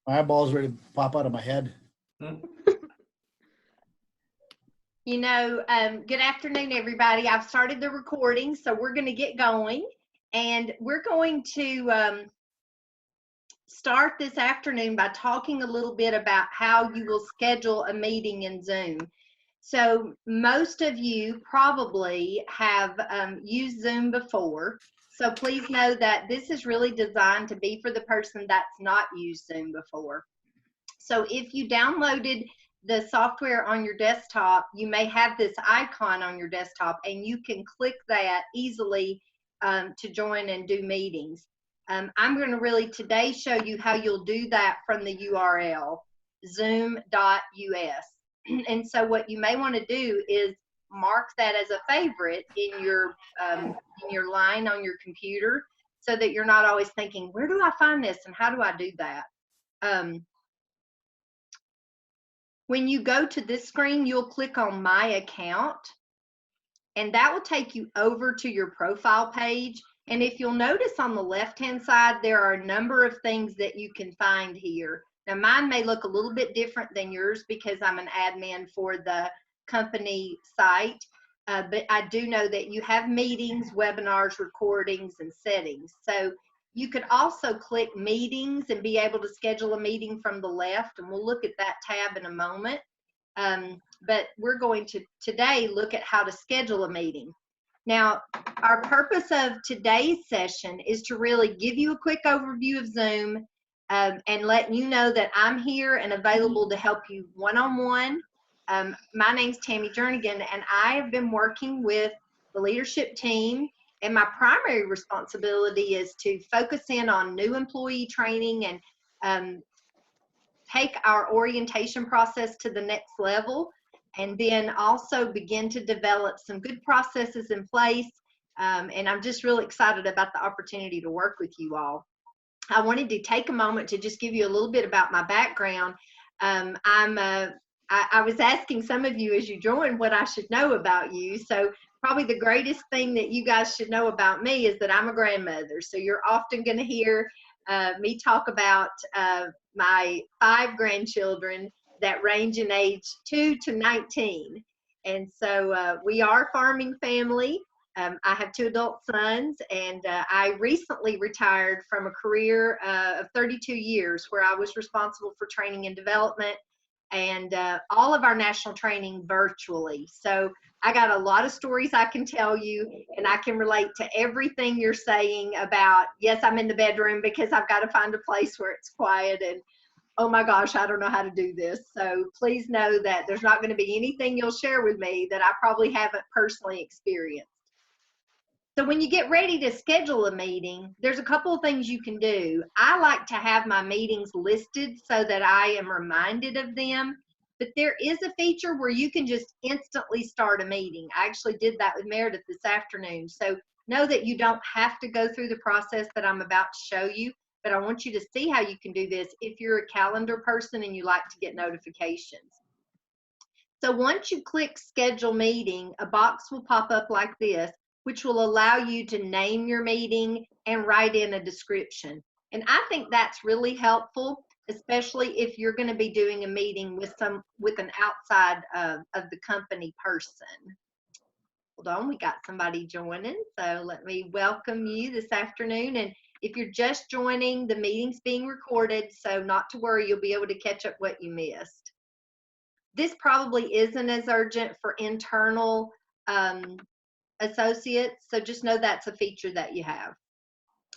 My eyeball's ready to pop out of my head. You know, good afternoon, everybody. I've started the recording, so we're going to get going. And we're going to start this afternoon by talking a little bit about how you will schedule a meeting in Zoom. So most of you probably have used Zoom before. So please know that this is really designed to be for the person that's not used Zoom before. So if you downloaded the software on your desktop, you may have this icon on your desktop and you can click that easily to join and do meetings. I'm going to really today show you how you'll do that from the URL, zoom.us. And so what you may want to do is mark that as a favorite in your line on your computer so that you're not always thinking, where do I find this and how do I do that? When you go to this screen, you'll click on My Account, and that will take you over to your profile page. And if you'll notice on the left-hand side, there are a number of things that you can find here. Now, mine may look a little bit different than yours because I'm an admin for the company site, but I do know that you have meetings, webinars, recordings, and settings. So you could also click meetings and be able to schedule a meeting from the left, and we'll look at that tab in a moment. But we're going to today look at how to schedule a meeting. Now, our purpose of today's session is to really give you a quick overview of Zoom and let you know that I'm here and available to help you one-on-one. My name's Tammy Jernigan, and I have been working with the leadership team, and my primary responsibility is to focus in on new employee training and take our orientation process to the next level, and then also begin to develop some good processes in place. And I'm just really excited about the opportunity to work with you all. I wanted to take a moment to just give you a little bit about my background. I was asking some of you as you joined what I should know about you. So probably the greatest thing that you guys should know about me is that I'm a grandmother. So you're often going to hear me talk about my 5 grandchildren that range in age 2 to 19. And so we are a farming family. I have 2 adult sons, and I recently retired from a career of 32 years where I was responsible for training and development and all of our national training virtually. So I got a lot of stories I can tell you, and I can relate to everything you're saying about, yes, I'm in the bedroom because I've got to find a place where it's quiet, and oh my gosh, I don't know how to do this. So please know that there's not going to be anything you'll share with me that I probably haven't personally experienced. So when you get ready to schedule a meeting, there's a couple of things you can do. I like to have my meetings listed so that I am reminded of them, but there is a feature where you can just instantly start a meeting. I actually did that with Meredith this afternoon. So know that you don't have to go through the process that I'm about to show you, but I want you to see how you can do this if you're a calendar person and you like to get notifications. So once you click schedule meeting, a box will pop up like this, which will allow you to name your meeting and write in a description. And I think that's really helpful, especially if you're going to be doing a meeting with an outside of the company person. Hold on, we got somebody joining, so let me welcome you this afternoon. And if you're just joining, the meeting's being recorded, so not to worry, you'll be able to catch up what you missed. This probably isn't as urgent for internal associates, so just know that's a feature that you have.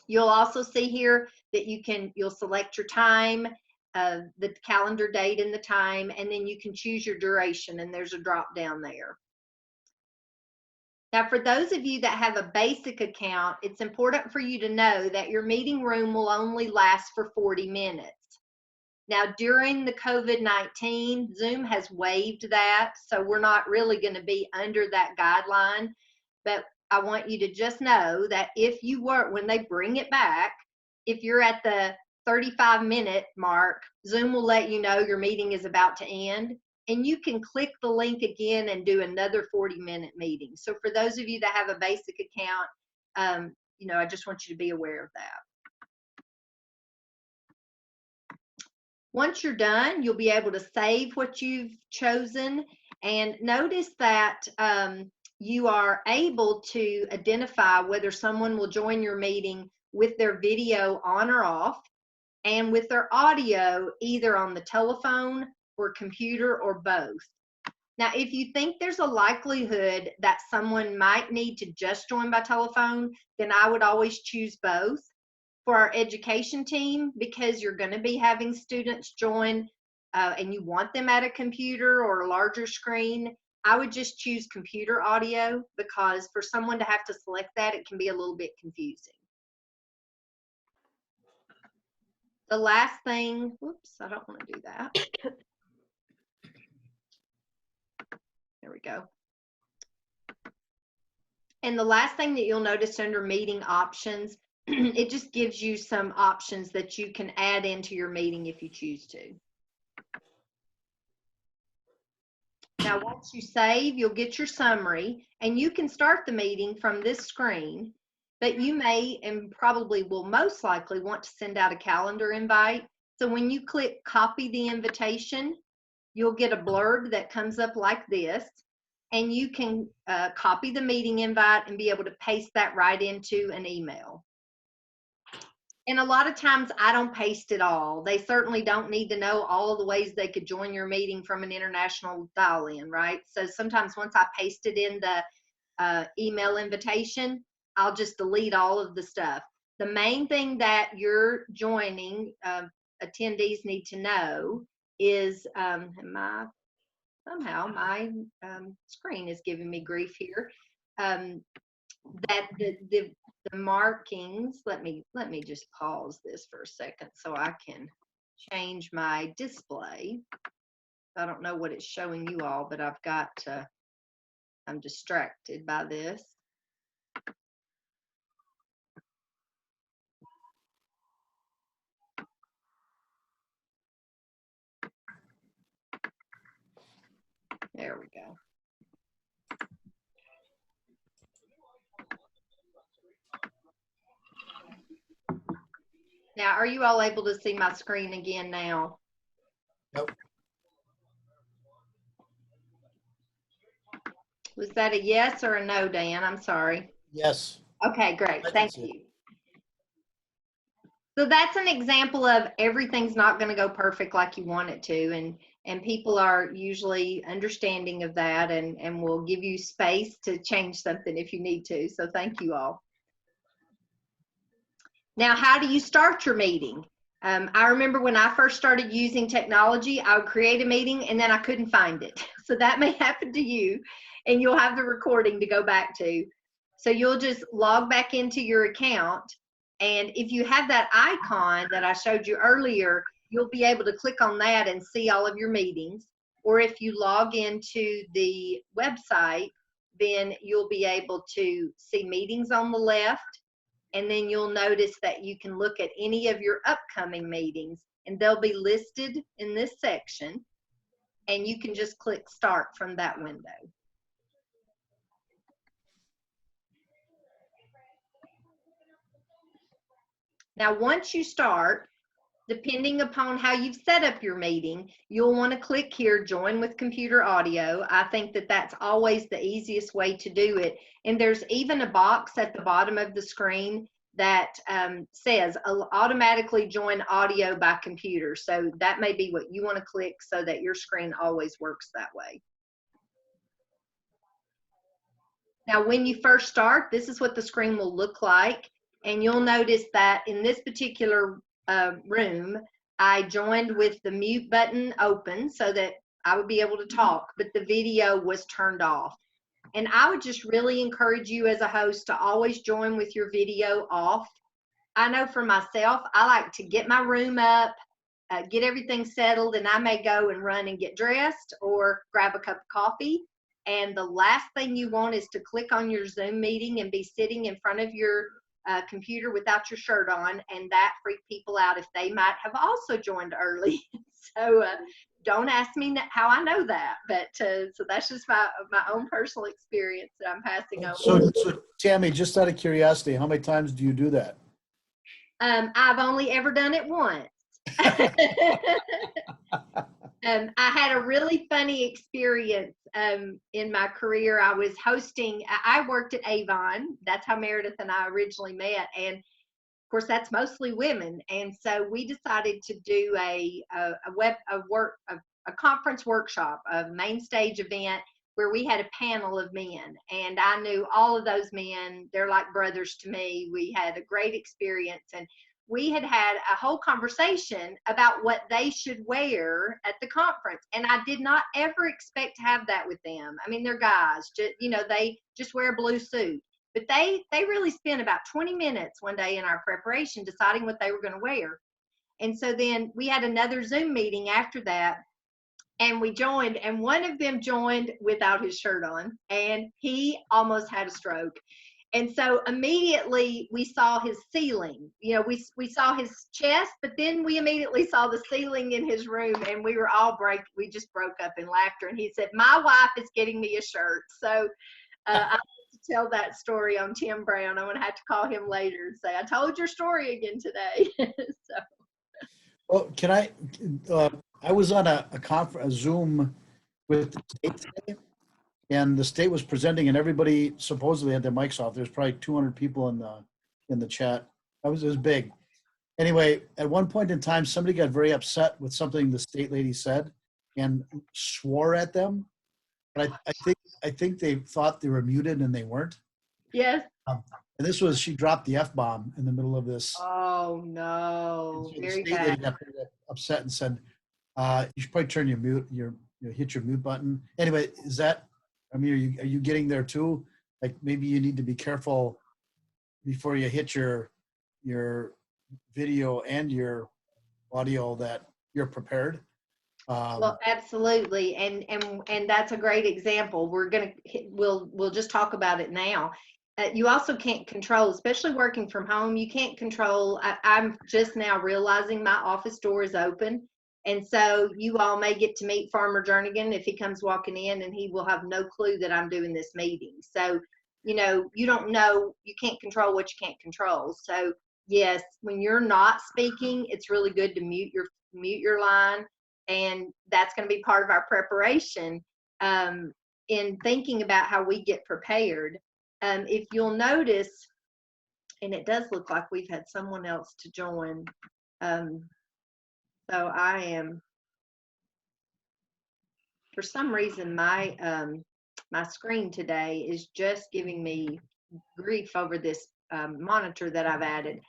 You'll also see here that you'll select your time, the calendar date and the time, and then you can choose your duration, and there's a drop down there. Now, for those of you that have a basic account, it's important for you to know that your meeting room will only last for 40 minutes. Now, during the COVID-19, Zoom has waived that, so we're not really going to be under that guideline. But I want you to just know that if you were, when they bring it back, if you're at the 35-minute mark, Zoom will let you know your meeting is about to end, and you can click the link again and do another 40-minute meeting. So for those of you that have a basic account, you know, I just want you to be aware of that. Once you're done, you'll be able to save what you've chosen, and notice that you are able to identify whether someone will join your meeting with their video on or off, and with their audio either on the telephone or computer or both. Now, if you think there's a likelihood that someone might need to just join by telephone, then I would always choose both. For our education team, because you're going to be having students join and you want them at a computer or a larger screen, I would just choose computer audio, because for someone to have to select that, it can be a little bit confusing. The last thing, whoops, I don't want to do that. There we go. And the last thing that you'll notice under meeting options, it just gives you some options that you can add into your meeting if you choose to. Now, once you save, you'll get your summary, and you can start the meeting from this screen, but you may and probably will most likely want to send out a calendar invite. So when you click copy the invitation, you'll get a blurb that comes up like this, and you can copy the meeting invite and be able to paste that right into an email. And a lot of times I don't paste it all. They certainly don't need to know all of the ways they could join your meeting from an international dial-in, right? So sometimes once I paste it in the email invitation, I'll just delete all of the stuff. The main thing that your joining attendees need to know is, somehow my screen is giving me grief here, that the markings, let me just pause this for a second so I can change my display. I don't know what it's showing you all, but I've got to, I'm distracted by this. There we go. Now, are you all able to see my screen again now? Yep. Was that a yes or a no, Dan? I'm sorry. Yes. Okay, great. I can Thank see you. So that's an example of everything's not going to go perfect like you want it to, and people are usually understanding of that, and will give you space to change something if you need to. So thank you all. Now, how do you start your meeting? I remember when I first started using technology, I would create a meeting and then I couldn't find it. So that may happen to you, and you'll have the recording to go back to. So you'll just log back into your account, and if you have that icon that I showed you earlier, you'll be able to click on that and see all of your meetings. Or if you log into the website, then you'll be able to see meetings on the left, and then you'll notice that you can look at any of your upcoming meetings, and they'll be listed in this section, and you can just click start from that window. Now, once you start, depending upon how you've set up your meeting, you'll want to click here, join with computer audio. I think that that's always the easiest way to do it. And there's even a box at the bottom of the screen that says automatically join audio by computer. So that may be what you want to click so that your screen always works that way. Now, when you first start, this is what the screen will look like. And you'll notice that in this particular room, I joined with the mute button open so that I would be able to talk, but the video was turned off. And I would just really encourage you as a host to always join with your video off. I know for myself, I like to get my room up, get everything settled, and I may go and run and get dressed or grab a cup of coffee. And the last thing you want is to click on your Zoom meeting and be sitting in front of your computer without your shirt on, and that freaked people out if they might have also joined early. So don't ask me how I know that, but so that's just my own personal experience that I'm passing over. So Tammy, just out of curiosity, how many times do you do that? I've only ever done it once. I had a really funny experience in my career. I was hosting, I worked at Avon. That's how Meredith and I originally met. And of course, that's mostly women. And so we decided to do a conference workshop, a main stage event where we had a panel of men. And I knew all of those men. They're like brothers to me. We had a great experience. And we had had a whole conversation about what they should wear at the conference. And I did not ever expect to have that with them. I mean, they're guys, they just wear a blue suit. But they really spent about 20 minutes one day in our preparation deciding what they were going to wear. And so then we had another Zoom meeting after that, and we joined, and one of them joined without his shirt on, and he almost had a stroke. And so immediately we saw his ceiling. We saw his chest, but then we immediately saw the ceiling in his room, and we just broke up in laughter. And he said, "My wife is getting me a shirt." So I have to tell that story on Tim Brown. I'm going to have to call him later and say, "I told your story again today." So. Well, I was on a Zoom with the state today, and the state was presenting, and everybody supposedly had their mics off. There's probably 200 people in the chat. It was big. Anyway, at one point in time, somebody got very upset with something the state lady said and swore at them. But I think they thought they were muted and they weren't. Yes. And she dropped the F-bomb in the middle of this. Oh no, So very the state lady bad. got upset and said, you should probably turn hit your mute button. Anyway, are you getting there too? Like maybe you need to be careful before you hit your video and your audio that you're prepared. Well, absolutely, and that's a great example. We'll just talk about it now. You also can't control, especially working from home. You can't control. I'm just now realizing my office door is open, and so you all may get to meet Farmer Jernigan if he comes walking in, and he will have no clue that I'm doing this meeting. So, you don't know. You can't control what you can't control. So, yes, when you're not speaking, it's really good to mute your line. And that's going to be part of our preparation in thinking about how we get prepared. If you'll notice, and it does look like we've had someone else to join. So for some reason, my screen today is just giving me grief over this monitor that I've added.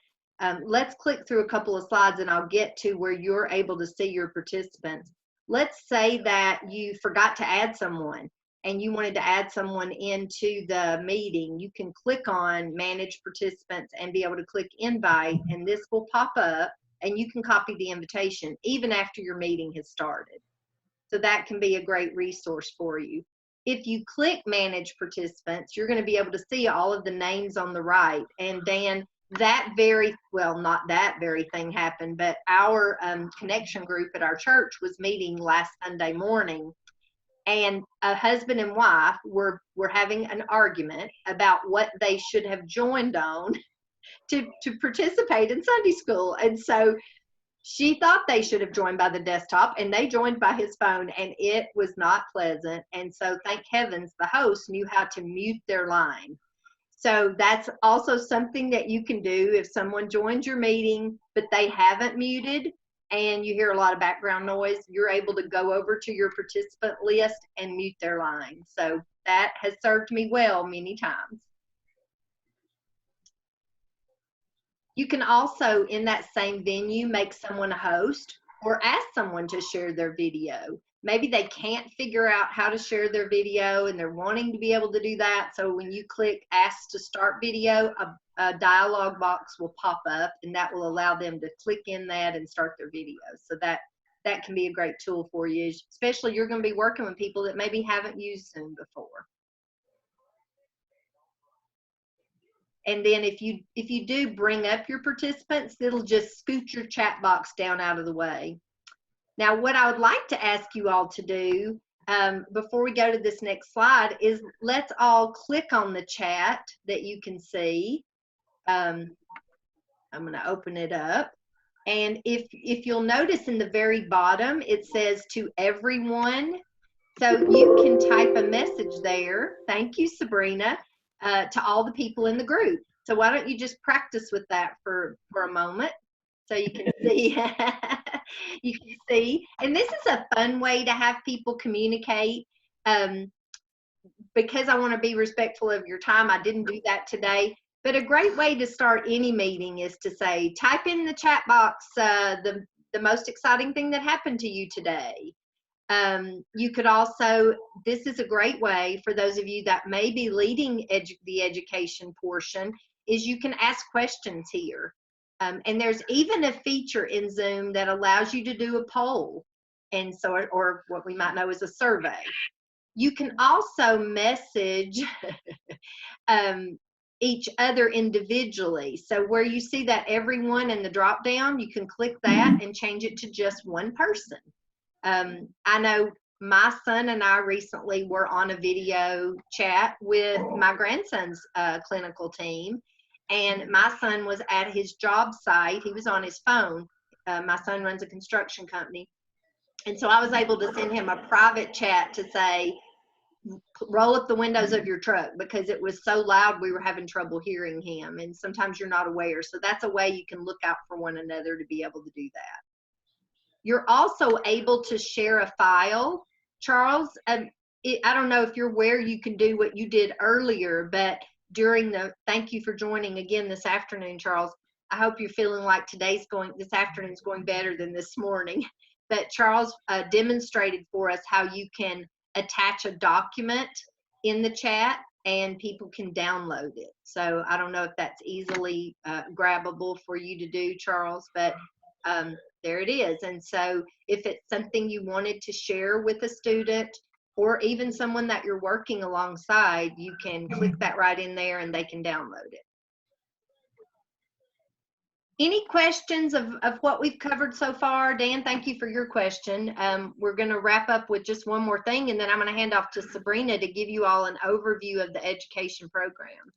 Let's click through a couple of slides and I'll get to where you're able to see your participants. Let's say that you forgot to add someone and you wanted to add someone into the meeting. You can click on Manage Participants and be able to click Invite, and this will pop up and you can copy the invitation even after your meeting has started. So that can be a great resource for you. If you click Manage Participants, you're going to be able to see all of the names on the right. And Dan, not that very thing happened, but our connection group at our church was meeting last Sunday morning, and a husband and wife were having an argument about what they should have joined on to participate in Sunday school. And so she thought they should have joined by the desktop, and they joined by his phone, and it was not pleasant. And so thank heavens the host knew how to mute their line. So that's also something that you can do if someone joins your meeting, but they haven't muted and you hear a lot of background noise, you're able to go over to your participant list and mute their line. So that has served me well many times. You can also, in that same venue, make someone a host or ask someone to share their video. Maybe they can't figure out how to share their video and they're wanting to be able to do that. So when you click Ask to Start Video, a dialog box will pop up, and that will allow them to click in that and start their video. So that can be a great tool for you, especially you're going to be working with people that maybe haven't used Zoom before. And then if you do bring up your participants, it'll just scoot your chat box down out of the way. Now, what I would like to ask you all to do before we go to this next slide is let's all click on the chat that you can see. I'm going to open it up. And if you'll notice in the very bottom, it says to everyone. So you can type a message there. Thank you, Sabrina, to all the people in the group. So why don't you just practice with that for a moment so you can see. You can see. And this is a fun way to have people communicate. Because I want to be respectful of your time, I didn't do that today. But a great way to start any meeting is to say, type in the chat box the most exciting thing that happened to you today. You could also, this is a great way for those of you that may be leading the education portion, is you can ask questions here. And there's even a feature in Zoom that allows you to do a poll, and so, or what we might know as a survey. You can also message each other individually. So where you see that everyone in the drop down, you can click that and change it to just one person. I know my son and I recently were on a video chat with my grandson's clinical team, and my son was at his job site. He was on his phone. My son runs a construction company. And so I was able to send him a private chat to say, roll up the windows of your truck, because it was so loud we were having trouble hearing him, and sometimes you're not aware. So that's a way you can look out for one another to be able to do that. You're also able to share a file, Charles. I don't know if you're aware you can do what you did earlier, but during the, thank you for joining again this afternoon, Charles. I hope you're feeling like this afternoon's going better than this morning. But Charles demonstrated for us how you can attach a document in the chat and people can download it. So I don't know if that's easily grabbable for you to do, Charles, but there it is. And so if it's something you wanted to share with a student or even someone that you're working alongside, you can click that right in there and they can download it. Any questions of what we've covered so far? Dan, thank you for your question. We're going to wrap up with just one more thing, and then I'm going to hand off to Sabrina to give you all an overview of the education program.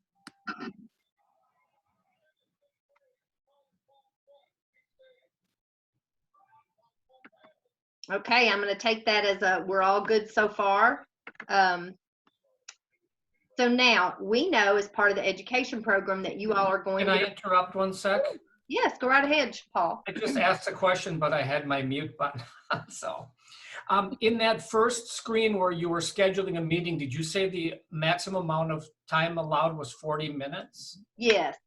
Okay, I'm going to take that as we're all good so far. So now we know as part of the education program that you all are going to. Can I interrupt 1 sec? Yes, go right ahead, Paul. I just asked a question, but I had my mute button on. So in that first screen where you were scheduling a meeting, did you say the maximum amount of time allowed was 40 minutes? Yes.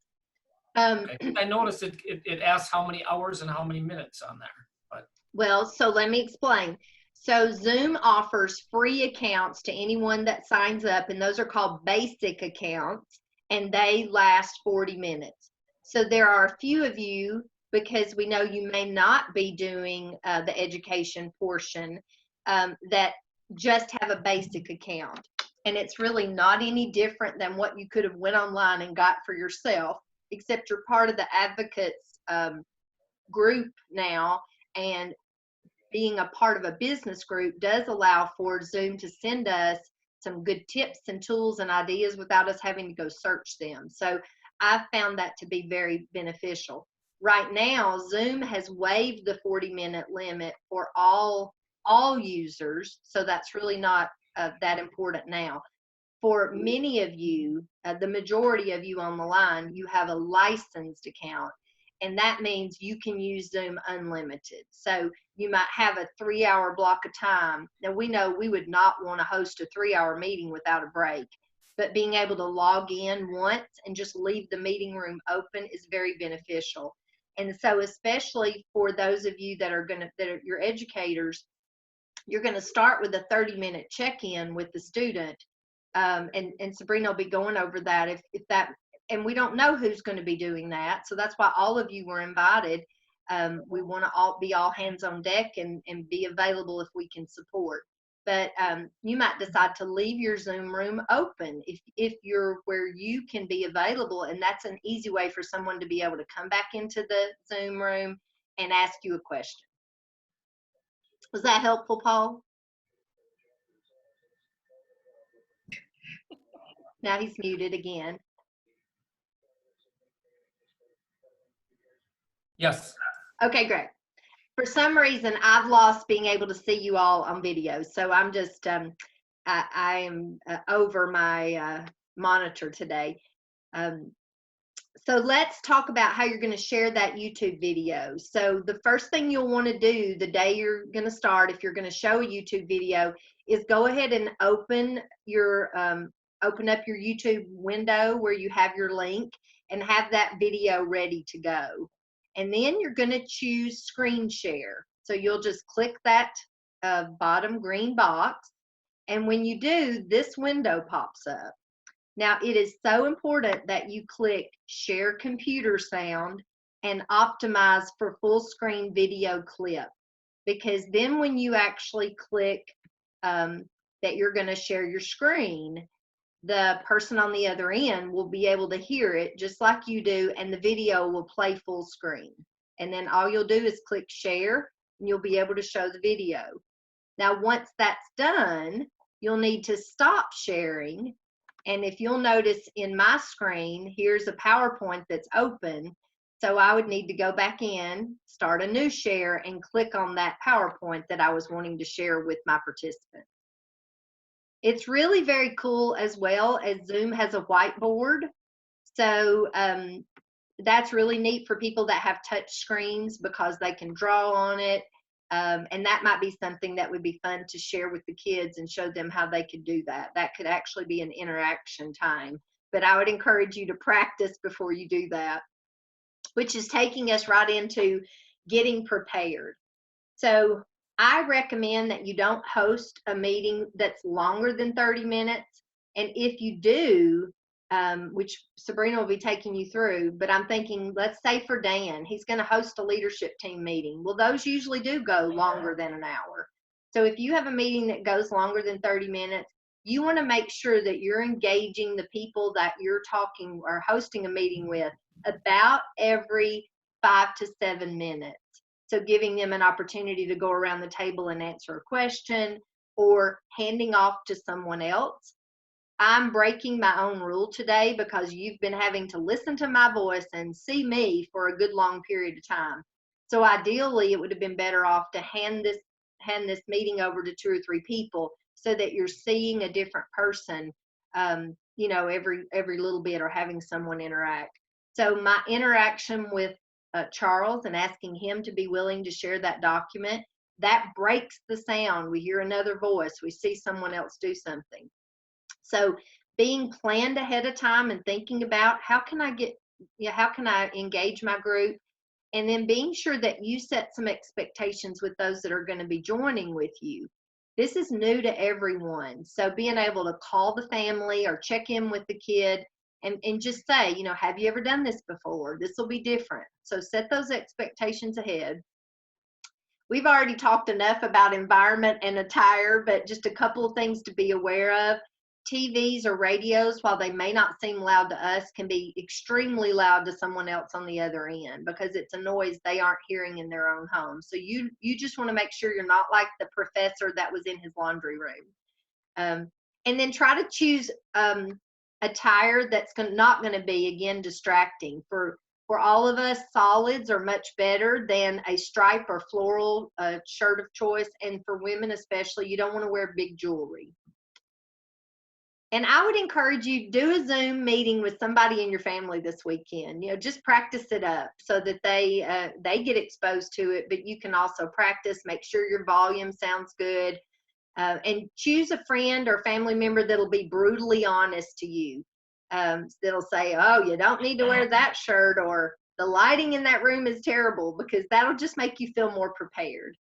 Okay. I noticed it asks how many hours and how many minutes on there. But well, so let me explain. So Zoom offers free accounts to anyone that signs up, and those are called basic accounts, and they last 40 minutes. So there are a few of you, because we know you may not be doing the education portion, that just have a basic account. And it's really not any different than what you could have went online and got for yourself, except you're part of the advocates group now, and being a part of a business group does allow for Zoom to send us some good tips and tools and ideas without us having to go search them. So I've found that to be very beneficial. Right now, Zoom has waived the 40-minute limit for all users, so that's really not that important now. For many of you, the majority of you on the line, you have a licensed account, and that means you can use Zoom unlimited. So you might have a 3-hour block of time. Now we know we would not want to host a 3-hour meeting without a break, but being able to log in once and just leave the meeting room open is very beneficial. And so especially for those of you that are your educators, you're going to start with a 30-minute check-in with the student. And Sabrina will be going over that if that, and we don't know who's going to be doing that. So that's why all of you were invited. We want to all be all hands on deck and be available if we can support. But you might decide to leave your Zoom room open if you're where you can be available. And that's an easy way for someone to be able to come back into the Zoom room and ask you a question. Was that helpful, Paul? Now he's muted again. yes. Okay, great. For some reason, I've lost being able to see you all on video. So I'm just, I am over my monitor today. Um, so let's talk about how you're going to share that YouTube video. So the first thing you'll want to do the day you're going to start, if you're going to show a YouTube video, is go ahead and open up your YouTube window where you have your link and have that video ready to go. And then you're going to choose screen share. So you'll just click that bottom green box. And when you do, this window pops up. Now, it is so important that you click share computer sound and optimize for full screen video clip, because then when you actually click that you're going to share your screen, the person on the other end will be able to hear it just like you do, and the video will play full screen. And then all you'll do is click share, and you'll be able to show the video. Now, once that's done, you'll need to stop sharing. And if you'll notice in my screen, here's a PowerPoint that's open. So I would need to go back in, start a new share, and click on that PowerPoint that I was wanting to share with my participant. It's really very cool as well as Zoom has a whiteboard. So that's really neat for people that have touch screens because they can draw on it. And that might be something that would be fun to share with the kids and show them how they could do that. That could actually be an interaction time. But I would encourage you to practice before you do that, which is taking us right into getting prepared. So I recommend that you don't host a meeting that's longer than 30 minutes. And if you do, which Sabrina will be taking you through, but I'm thinking, let's say for Dan, he's going to host a leadership team meeting. Well, those usually do go longer than an hour. So if you have a meeting that goes longer than 30 minutes, you want to make sure that you're engaging the people that you're talking or hosting a meeting with about every 5 to 7 minutes. So giving them an opportunity to go around the table and answer a question or handing off to someone else. I'm breaking my own rule today because you've been having to listen to my voice and see me for a good long period of time. So ideally, it would have been better off to hand this meeting over to 2 or 3 people so that you're seeing a different person, every little bit, or having someone interact. So my interaction with Charles and asking him to be willing to share that document, that breaks the sound. We hear another voice. We see someone else do something. So being planned ahead of time and thinking about how can I engage my group, and then being sure that you set some expectations with those that are going to be joining with you. This is new to everyone. So being able to call the family or check in with the kid and just say, have you ever done this before? This will be different. So set those expectations ahead. We've already talked enough about environment and attire, but just a couple of things to be aware of. TVs or radios, while they may not seem loud to us, can be extremely loud to someone else on the other end because it's a noise they aren't hearing in their own home. So you just want to make sure you're not like the professor that was in his laundry room. And then try to choose attire that's not going to be, again, distracting. For all of us, solids are much better than a stripe or floral shirt of choice. And for women especially, you don't want to wear big jewelry. And I would encourage you, do a Zoom meeting with somebody in your family this weekend. Just practice it up so that they get exposed to it, but you can also practice, make sure your volume sounds good, and choose a friend or family member that'll be brutally honest to you. That'll say, oh, you don't need to wear that shirt, or the lighting in that room is terrible, because that'll just make you feel more prepared.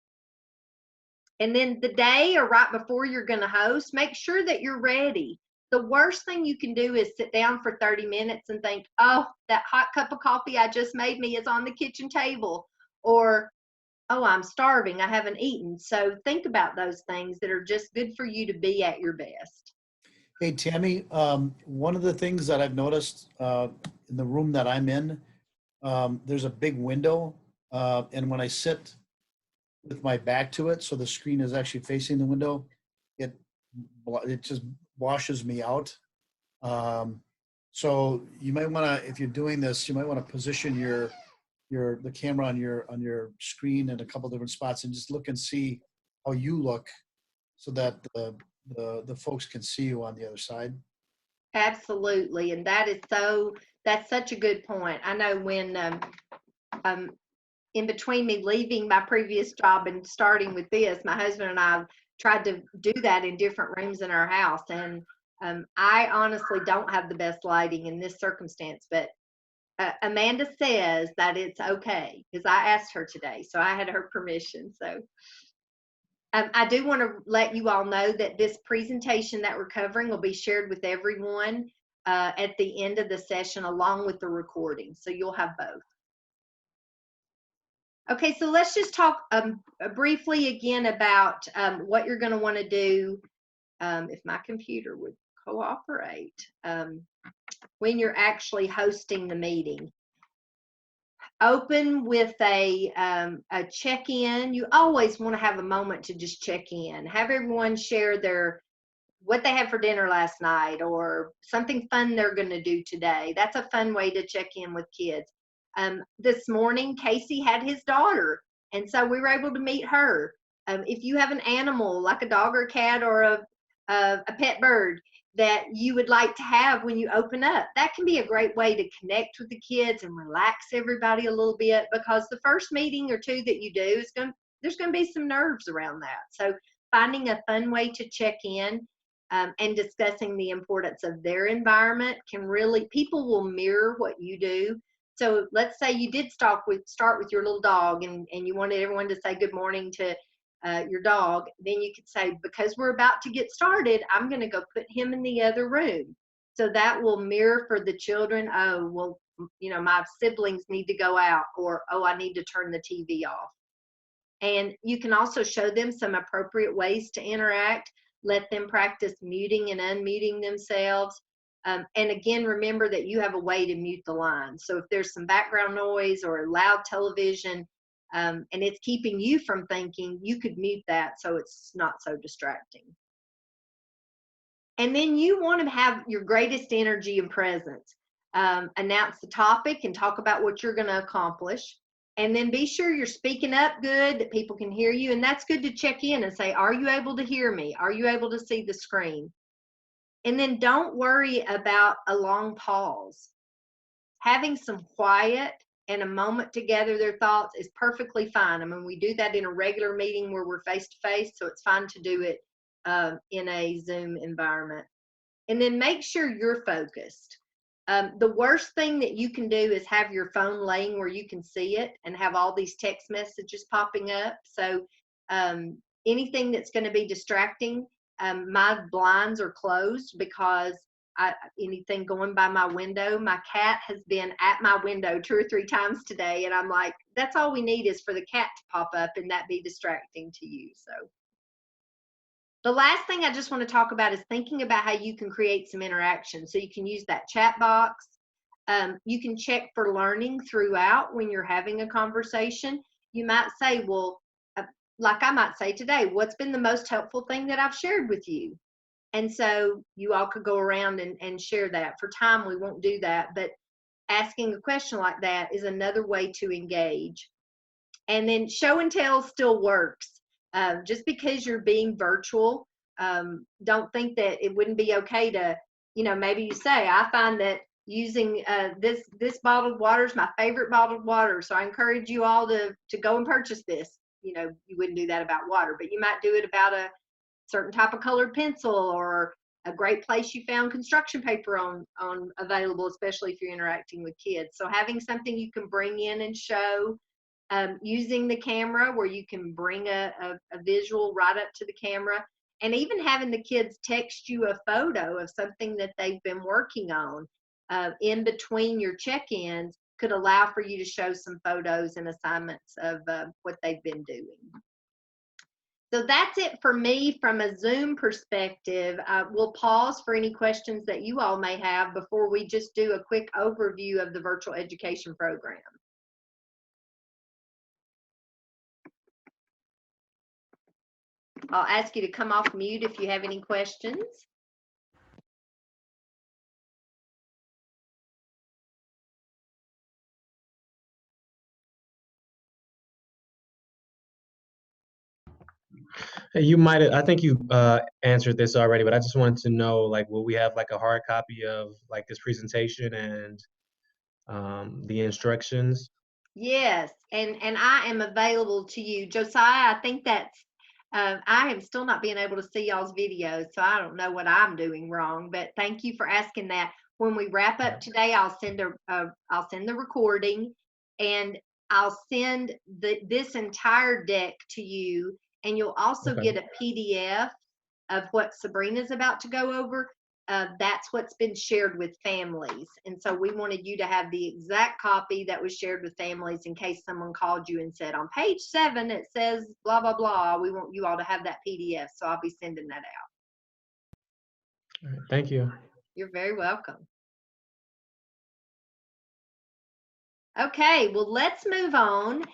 And then the day or right before you're going to host, make sure that you're ready. The worst thing you can do is sit down for 30 minutes and think, oh, that hot cup of coffee I just made me is on the kitchen table, or, oh, I'm starving, I haven't eaten. So think about those things that are just good for you to be at your best. Hey, Tammy, one of the things that I've noticed in the room that I'm in, there's a big window, and when I sit with my back to it, so the screen is actually facing the window, it just washes me out. So you might want to, if you're doing this, you might want to position your the camera on your screen in a couple different spots and just look and see how you look so that the folks can see you on the other side? Absolutely. And that's such a good point. I know when um, in between me leaving my previous job and starting with this, my husband and I tried to do that in different rooms in our house. And I honestly don't have the best lighting in this circumstance, but Amanda says that it's okay because I asked her today, so I had her permission. So I do want to let you all know that this presentation that we're covering will be shared with everyone at the end of the session along with the recording. So you'll have both. Okay, so let's just talk briefly again about what you're going to want to do if my computer would cooperate when you're actually hosting the meeting. Open with a check-in. You always want to have a moment to just check in. Have everyone share what they had for dinner last night or something fun they're going to do today. That's a fun way to check in with kids. This morning, Casey had his daughter, and so we were able to meet her. If you have an animal like a dog or a cat or a pet bird that you would like to have when you open up, that can be a great way to connect with the kids and relax everybody a little bit, because the first meeting or two that you do there's going to be some nerves around that. So finding a fun way to check in and discussing the importance of their environment people will mirror what you do. So let's say you did start with your little dog and you wanted everyone to say good morning to your dog. Then you could say, because we're about to get started, I'm going to go put him in the other room. So that will mirror for the children. Oh, well, my siblings need to go out, or, oh, I need to turn the TV off. And you can also show them some appropriate ways to interact. Let them practice muting and unmuting themselves. And again, remember that you have a way to mute the line. So if there's some background noise or loud television and it's keeping you from thinking, you could mute that so it's not so distracting. And then you want to have your greatest energy and presence. Announce the topic and talk about what you're going to accomplish. And then be sure you're speaking up good, that people can hear you. And that's good to check in and say, are you able to hear me? Are you able to see the screen? And then don't worry about a long pause. Having some quiet and a moment to gather their thoughts is perfectly fine. I mean, we do that in a regular meeting where we're face to face, so it's fine to do it in a Zoom environment. And then make sure you're focused. The worst thing that you can do is have your phone laying where you can see it and have all these text messages popping up. So anything that's going to be distracting, my blinds are closed because anything going by my window, my cat has been at my window 2 or 3 times today. And I'm like, that's all we need is for the cat to pop up and that be distracting to you. So the last thing I just want to talk about is thinking about how you can create some interaction. So you can use that chat box. You can check for learning throughout when you're having a conversation. You might say, well, like I might say today, what's been the most helpful thing that I've shared with you? And so you all could go around and share that. For time, we won't do that, but asking a question like that is another way to engage. And then show and tell still works. Just because you're being virtual, don't think that it wouldn't be okay to, maybe you say, I find that using this bottled water is my favorite bottled water, so I encourage you all to go and purchase this. You wouldn't do that about water, but you might do it about a certain type of colored pencil or a great place you found construction paper on available, especially if you're interacting with kids. So having something you can bring in and show, using the camera where you can bring a visual right up to the camera, and even having the kids text you a photo of something that they've been working on in between your check-ins could allow for you to show some photos and assignments of what they've been doing. So that's it for me from a Zoom perspective. We'll pause for any questions that you all may have before we just do a quick overview of the virtual education program. I'll ask you to come off mute if you have any questions. Hey, you might have, I think you answered this already, but I just wanted to know, like, will we have like a hard copy of like this presentation and the instructions? Yes, and I am available to you. Josiah, I think that's, I am still not being able to see y'all's videos, so I don't know what I'm doing wrong, but thank you for asking that. When we wrap up today, I'll send the recording, and I'll send this entire deck to you, and you'll also Okay. get a PDF of what Sabrina's about to go over. That's what's been shared with families. And so we wanted you to have the exact copy that was shared with families in case someone called you and said, on page 7, it says blah, blah, blah. We want you all to have that PDF. So I'll be sending that out. All right, thank you. You're very welcome. Okay, well, let's move on.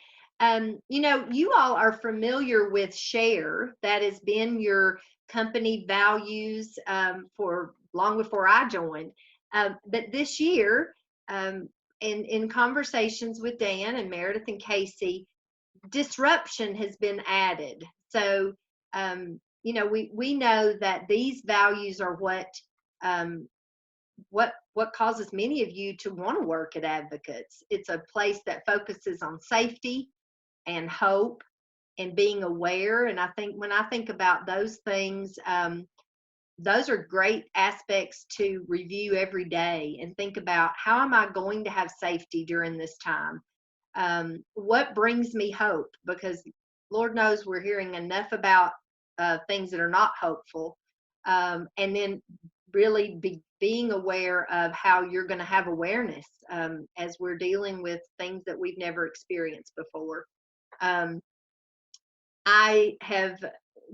You know, you all are familiar with SHARE. That has been your company values for long before I joined. But this year, in conversations with Dan and Meredith and Casey, disruption has been added. So, you know, we know that these values are um, what causes many of you to want to work at Advocates. It's a place that focuses on safety and hope and being aware. And I think when I think about those things, those are great aspects to review every day and think about, how am I going to have safety during this time? What brings me hope? Because Lord knows we're hearing enough about things that are not hopeful. And then really being aware of how you're going to have awareness as we're dealing with things that we've never experienced before. I have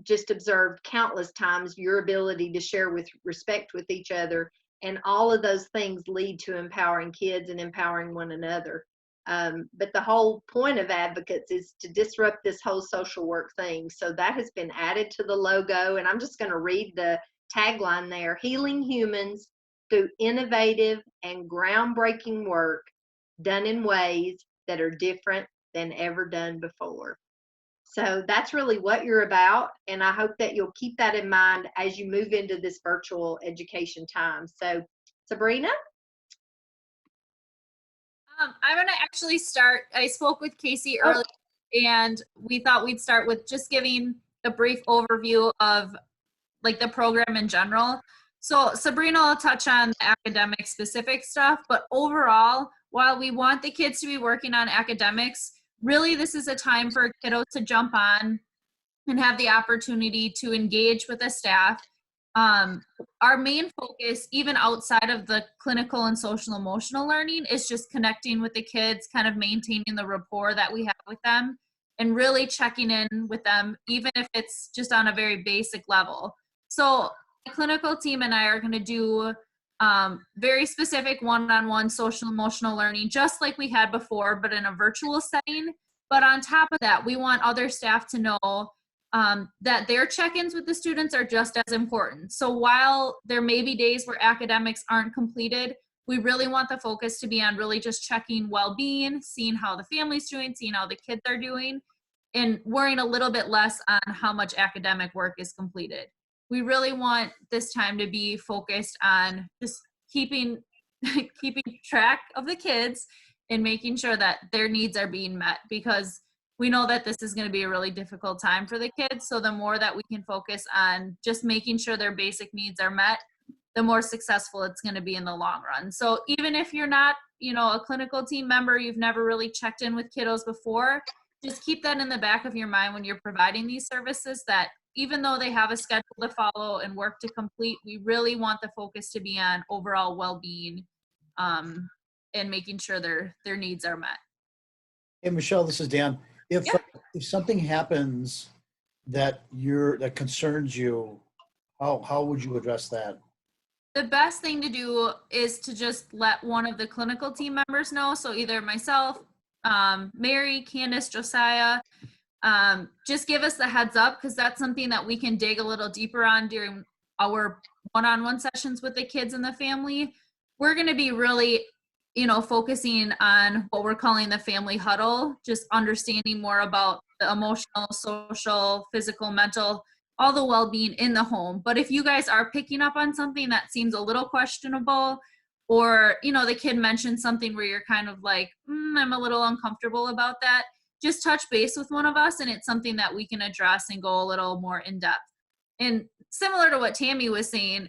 just observed countless times your ability to share with respect with each other, and all of those things lead to empowering kids and empowering one another. But the whole point of Advocates is to disrupt this whole social work thing. So that has been added to the logo, and I'm just going to read the tagline there: healing humans through innovative and groundbreaking work done in ways that are different than ever done before. So that's really what you're about, and I hope that you'll keep that in mind as you move into this virtual education time. So, Sabrina? I'm going to actually start. I spoke with Casey Oh. earlier, and we thought we'd start with just giving a brief overview of like the program in general. So Sabrina will touch on the academic specific stuff, but overall, while we want the kids to be working on academics, really this is a time for kiddos to jump on and have the opportunity to engage with the staff. Our main focus, even outside of the clinical and social emotional learning, is just connecting with the kids, kind of maintaining the rapport that we have with them, and really checking in with them, even if it's just on a very basic level. So the clinical team and I are going to do very specific one-on-one social emotional learning, just like we had before, but in a virtual setting. But on top of that, we want other staff to know that their check-ins with the students are just as important. So while there may be days where academics aren't completed, we really want the focus to be on really just checking well-being, seeing how the family's doing, seeing how the kids are doing, and worrying a little bit less on how much academic work is completed. We really want this time to be focused on just keeping track of the kids and making sure that their needs are being met, because we know that this is going to be a really difficult time for the kids. So the more that we can focus on just making sure their basic needs are met, the more successful it's going to be in the long run. So even if you're not, a clinical team member, you've never really checked in with kiddos before, just keep that in the back of your mind when you're providing these services, that even though they have a schedule to follow and work to complete, we really want the focus to be on overall well-being and making sure their needs are met. Hey, Michelle, this is Dan. If Yeah. if something happens that concerns you, how would you address that? The best thing to do is to just let one of the clinical team members know. So either myself, Mary, Candace, Josiah, just give us the heads up, because that's something that we can dig a little deeper on during our one-on-one sessions with the kids and the family. We're going to be really, focusing on what we're calling the family huddle, just understanding more about the emotional, social, physical, mental, all the well-being in the home. But if you guys are picking up on something that seems a little questionable, or, you know, the kid mentioned something where you're kind of like, I'm a little uncomfortable about that, just touch base with one of us, and it's something that we can address and go a little more in depth. And similar to what Tammy was saying,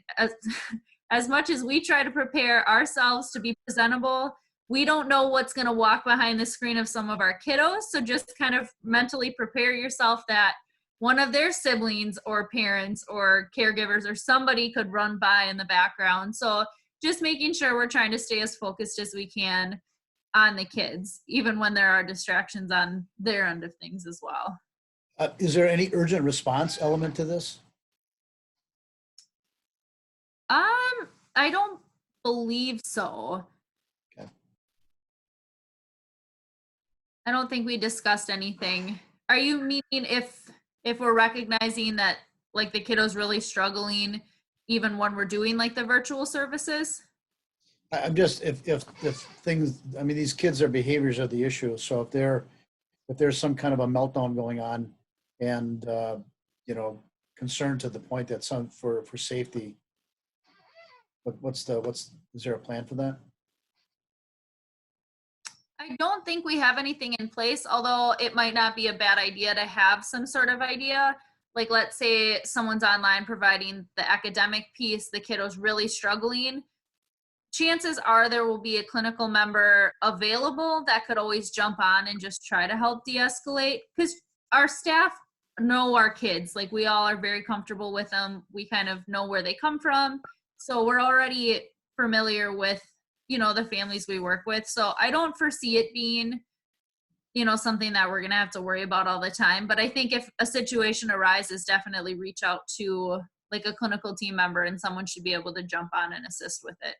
as much as we try to prepare ourselves to be presentable, we don't know what's going to walk behind the screen of some of our kiddos. So just kind of mentally prepare yourself that one of their siblings or parents or caregivers or somebody could run by in the background. So just making sure we're trying to stay as focused as we can on the kids, even when there are distractions on their end of things as well. Is there any urgent response element to this? I don't believe so. Okay. I don't think we discussed anything. Are you meaning if we're recognizing that like the kiddo's really struggling even when we're doing like the virtual services? I'm just, if things, I mean, these kids, their behaviors are the issue. So if there's some kind of a meltdown going on and, you know, concern to the point that some, for safety, is there a plan for that? I don't think we have anything in place, although it might not be a bad idea to have some sort of idea. Like, let's say someone's online providing the academic piece, the kiddo's really struggling. Chances are there will be a clinical member available that could always jump on and just try to help de-escalate, because our staff know our kids. Like, we all are very comfortable with them. We kind of know where they come from. So we're already familiar with, you know, the families we work with. So I don't foresee it being, you know, something that we're going to have to worry about all the time. But I think if a situation arises, definitely reach out to like a clinical team member, and someone should be able to jump on and assist with it.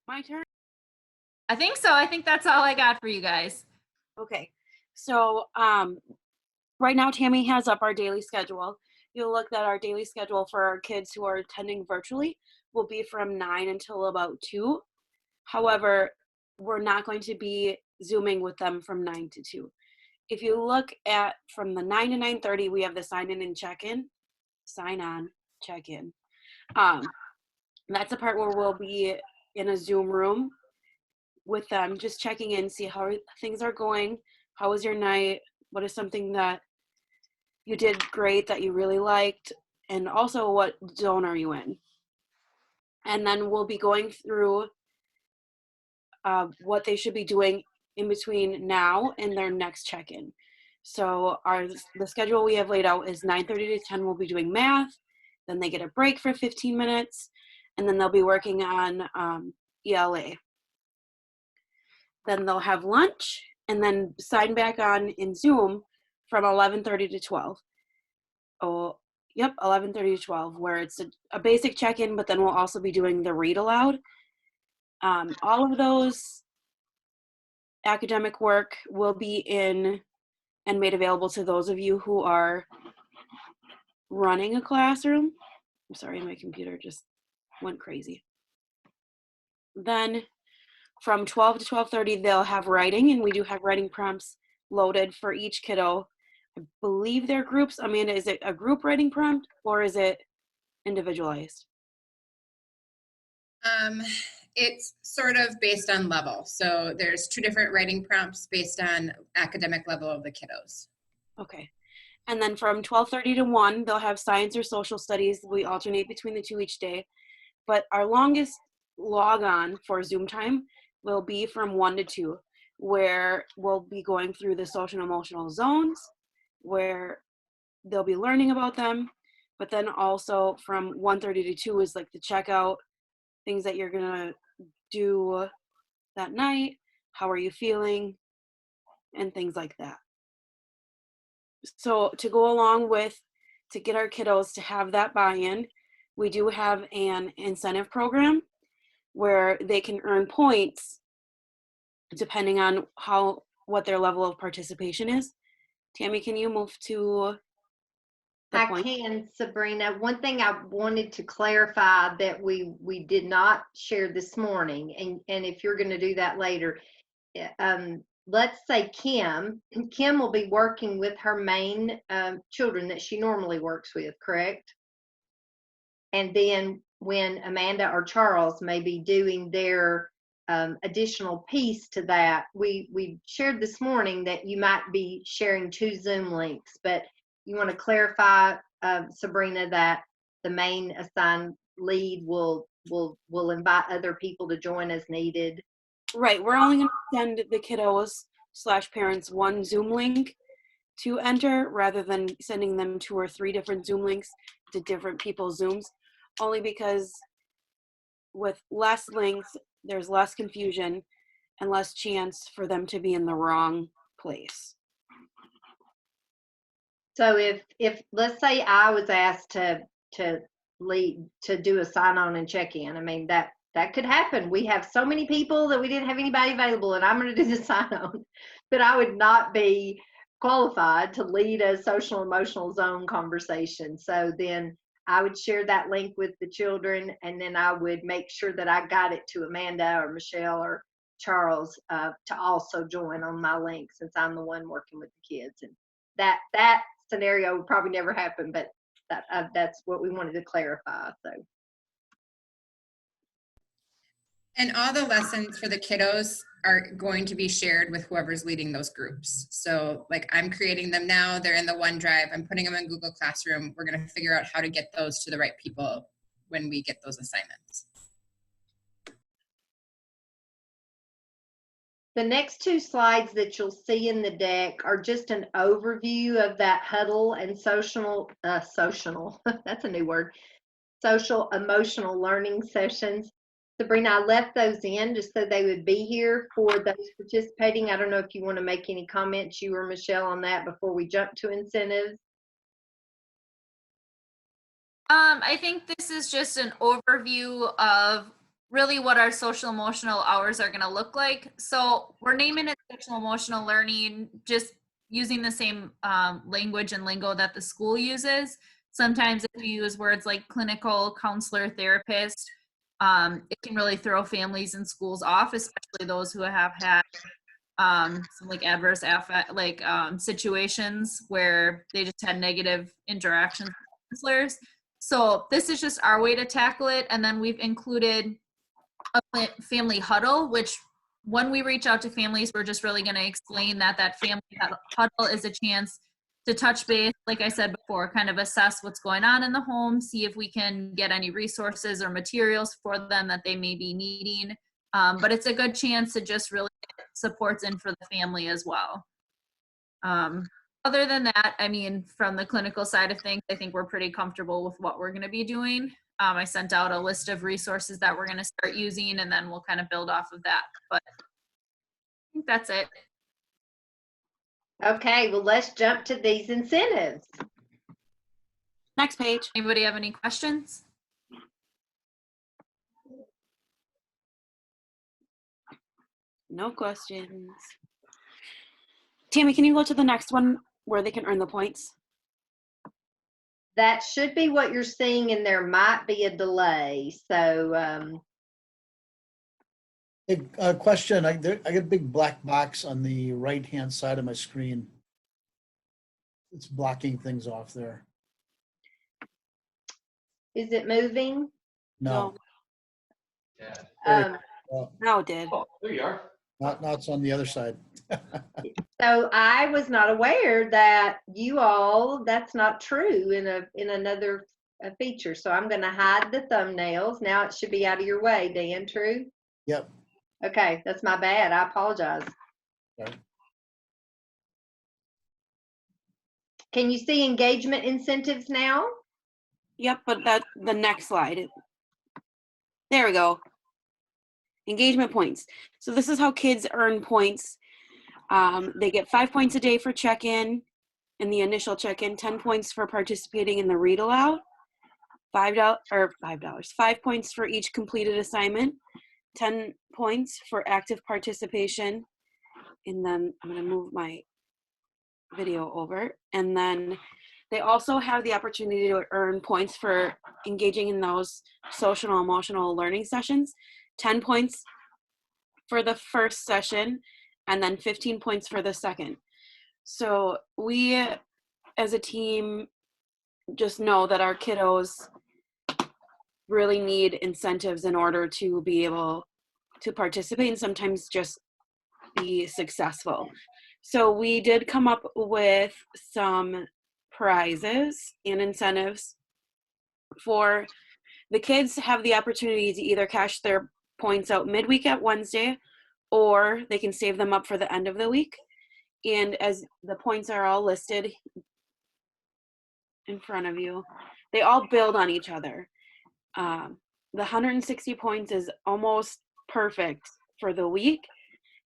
My turn? I think so. I think that's all I got for you guys. Okay. So right now Tammy has up our daily schedule. You'll look at our daily schedule for our kids who are attending virtually will be from 9 until about 2. However, we're not going to be Zooming with them from 9 to 2. If you look at from the 9 to 9:30, we have the sign in and check in. Sign on, check in. That's the part where we'll be in a Zoom room with them, just checking in, see how things are going. How was your night? What is something that you did great that you really liked? And also, what zone are you in? And then we'll be going through what they should be doing in between now and their next check-in. So the schedule we have laid out is 9:30 to 10 we'll be doing math, then they get a break for 15 minutes, and then they'll be working on ELA. Then they'll have lunch, and then sign back on in Zoom from 11:30 to 12. Oh, yep, 11:30 to 12, where it's a basic check-in, but then we'll also be doing the read aloud. All of those academic work will be in and made available to those of you who are running a classroom. I'm sorry, my computer just went crazy. Then from 12 to 12:30, they'll have writing, and we do have writing prompts loaded for each kiddo. I believe they're groups. Amanda, is it a group writing prompt or is it individualized? It's sort of based on level. So there's 2 different writing prompts based on academic level of the kiddos. Okay. And then from 12:30 to 1, they'll have science or social studies. We alternate between the 2 each day. But our longest log on for Zoom time will be from 1 to 2, where we'll be going through the social and emotional zones, where they'll be learning about them. But then also from 1:30 to 2 is like the checkout, things that you're gonna do that night, how are you feeling, and things like that. So to go along with, to get our kiddos to have that buy-in, we do have an incentive program where they can earn points depending on what their level of participation is. Tammy, can you move to the I point. can, Sabrina. One thing I wanted to clarify that we did not share this morning, and if you're going to do that later, let's say Kim will be working with her main children that she normally works with, correct? And then when Amanda or Charles may be doing their additional piece to that, we shared this morning that you might be sharing 2 Zoom links, but you want to clarify, Sabrina, that the main assigned lead will invite other people to join as needed. Right, we're only going to send the kiddos / parents 1 Zoom link to enter rather than sending them 2 or 3 different Zoom links to different people's Zooms, only because with less links, there's less confusion and less chance for them to be in the wrong place. So if let's say I was asked to lead to do a sign on and check in, I mean that could happen. We have so many people that we didn't have anybody available, and I'm going to do the sign on, but I would not be qualified to lead a social emotional zone conversation. So then I would share that link with the children, and then I would make sure that I got it to Amanda or Michelle or Charles to also join on my link, since I'm the one working with the kids. And that scenario would probably never happen, but that's what we wanted to clarify. So. And all the lessons for the kiddos are going to be shared with whoever's leading those groups. So like I'm creating them now, they're in the OneDrive, I'm putting them in Google Classroom. We're going to figure out how to get those to the right people when we get those assignments. The next 2 slides that you'll see in the deck are just an overview of that huddle and social, that's a new word, social emotional learning sessions. Sabrina, I left those in just so they would be here for those participating. I don't know if you want to make any comments, you or Michelle, on that before we jump to incentives. I think this is just an overview of really what our social emotional hours are going to look like. So we're naming it social emotional learning, just using the same language and lingo that the school uses. Sometimes if you use words like clinical, counselor, therapist, it can really throw families and schools off, especially those who have had some like adverse situations where they just had negative interactions with counselors. So this is just our way to tackle it. And then we've included a family huddle, which when we reach out to families, we're just really going to explain that family huddle is a chance to touch base, like I said before, kind of assess what's going on in the home, see if we can get any resources or materials for them that they may be needing. But it's a good chance to just really get supports in for the family as well. Other than that, I mean, from the clinical side of things, I think we're pretty comfortable with what we're going to be doing. I sent out a list of resources that we're going to start using, and then we'll kind of build off of that. But I think that's it. Okay, well, let's jump to these incentives. Next page. Anybody have any questions? No questions. Tammy, can you go to the next one where they can earn the points? That should be what you're seeing, and there might be a delay. So, Question, I got a big black box on the right-hand side of my screen. It's blocking things off there. is it moving? No, No, it did. Oh, there you are. now it's on the other side. So I was not aware that you all, that's not true in another feature. So I'm going to hide the thumbnails. Now it should be out of your way, Dan. True? Yep. Okay, that's my bad. I apologize. Sorry. Can you see engagement incentives now? Yep, but the next slide. There we go. Engagement points. So this is how kids earn points. They get 5 points a day for check-in in the initial check-in, 10 points for participating in the read aloud, $5 points for each completed assignment, 10 points for active participation. And then I'm going to move my video over. And then They also have the opportunity to earn points for engaging in those social and emotional learning sessions. 10 points for the first session, and then 15 points for the second. So we, as a team, just know that our kiddos really need incentives in order to be able to participate and sometimes just be successful. So we did come up with some prizes and incentives for the kids. Have the opportunity to either cash their points out midweek at Wednesday, or they can save them up for the end of the week. And as the points are all listed in front of you, they all build on each other. The 160 points is almost perfect for the week,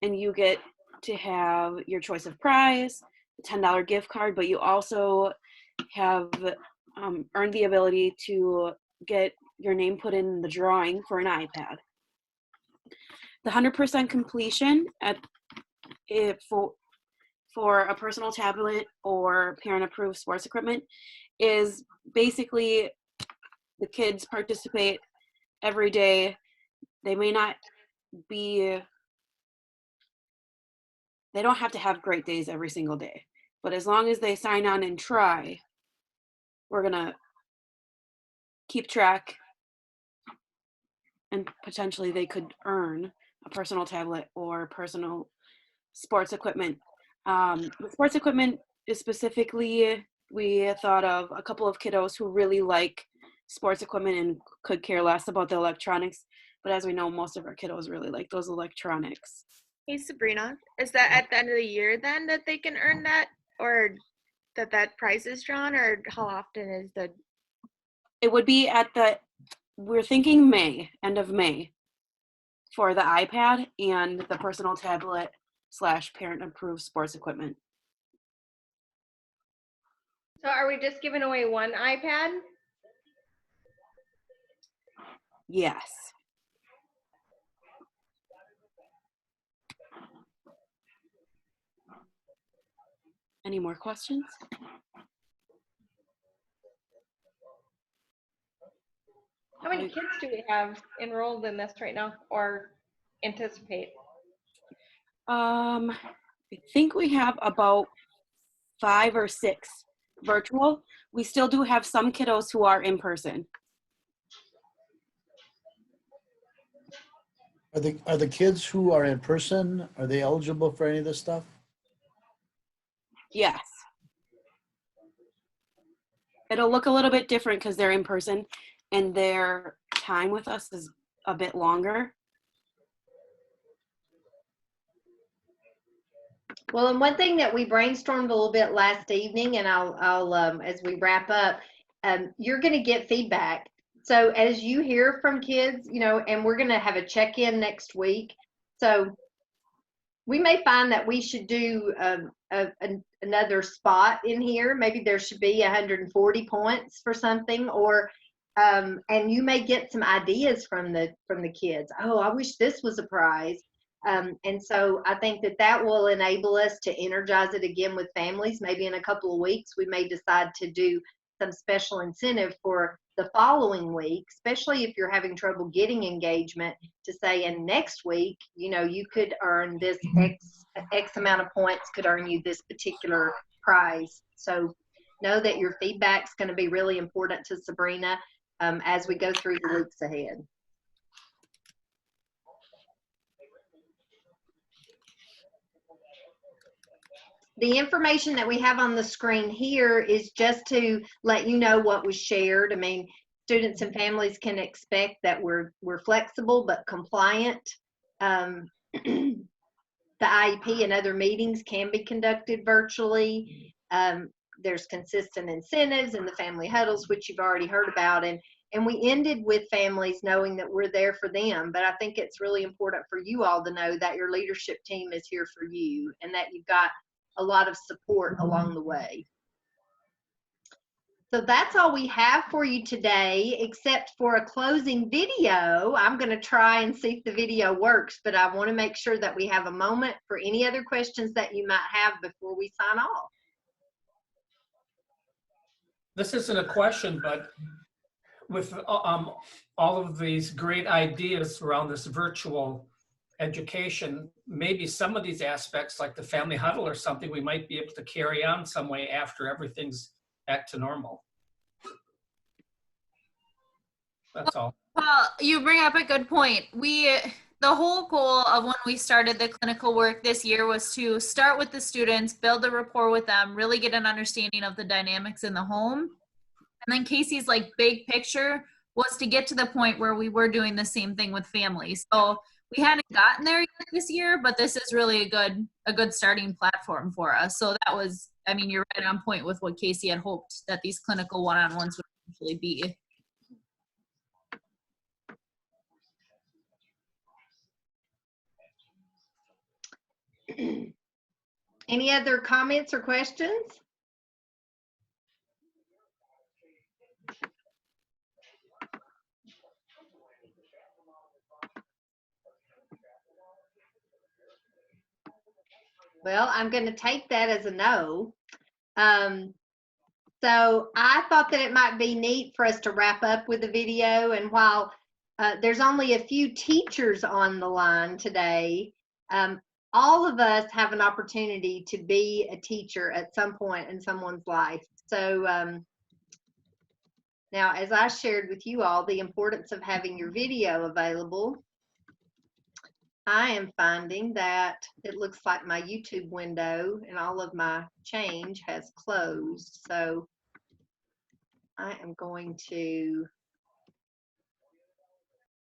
and you get to have your choice of prize, a $10 gift card, but you also have earned the ability to get your name put in the drawing for an iPad. The 100% completion for a personal tablet or parent-approved sports equipment is basically the kids participate every day. They may not be, they don't have to have great days every single day, but as long as they sign on and try, we're gonna keep track, and potentially they could earn a personal tablet or personal sports equipment. The sports equipment is specifically, we thought of a couple of kiddos who really like sports equipment and could care less about the electronics. But as we know, most of our kiddos really like those electronics. Hey Sabrina, is that at the end of the year then that they can earn that, or that prize is drawn, or how often is the? It would be we're thinking May, end of May, for the iPad and the personal tablet / parent approved sports equipment. So are we just giving away one iPad? Yes. Any more questions? How many kids do we have enrolled in this right now, or anticipate? I think we have about 5 or 6 virtual. We still do have some kiddos who are in person. Are the kids who are in person, are they eligible for any of this stuff? Yes. It'll look a little bit different because they're in person and their time with us is a bit longer. Well, and one thing that we brainstormed a little bit last evening, and I'll as we wrap up, you're going to get feedback. So as you hear from kids, and we're going to have a check-in next week. So we may find that we should do another spot in here. Maybe there should be 140 points for something, or and you may get some ideas from the kids. Oh, I wish this was a prize. And so I think that will enable us to energize it again with families. Maybe in a couple of weeks, we may decide to do some special incentive for the following week, especially if you're having trouble getting engagement, to say, and next week, you could earn this X amount of points could earn you this particular prize. So know that your feedback's going to be really important to Sabrina as we go through the weeks ahead. The information that we have on the screen here is just to let you know what was shared. I mean, students and families can expect that we're flexible but compliant. The IEP and other meetings can be conducted virtually. There's consistent incentives in the family huddles, which you've already heard about. And we ended with families knowing that we're there for them. But I think it's really important for you all to know that your leadership team is here for you and that you've got a lot of support along the way. So that's all we have for you today, except for a closing video. I'm going to try and see if the video works, but I want to make sure that we have a moment for any other questions that you might have before we sign off. this isn't a question, but with all of these great ideas around this virtual education, maybe some of these aspects like the family huddle or something, we might be able to carry on some way after everything's back to normal. That's all. Well, you bring up a good point. The whole goal of when we started the clinical work this year was to start with the students, build a rapport with them, really get an understanding of the dynamics in the home. And then Casey's like big picture was to get to the point where we were doing the same thing with families. So we hadn't gotten there yet this year, but this is really a good starting platform for us. So that was, I mean, you're right on point with what Casey had hoped that these clinical one-on-ones would actually be. Any other comments or questions? Well, I'm going to take that as a no. So I thought that it might be neat for us to wrap up with a video. And while there's only a few teachers on the line today, all of us have an opportunity to be a teacher at some point in someone's life. So now, as I shared with you all the importance of having your video available, I am finding that it looks like my YouTube window and all of my change has closed. So I am going to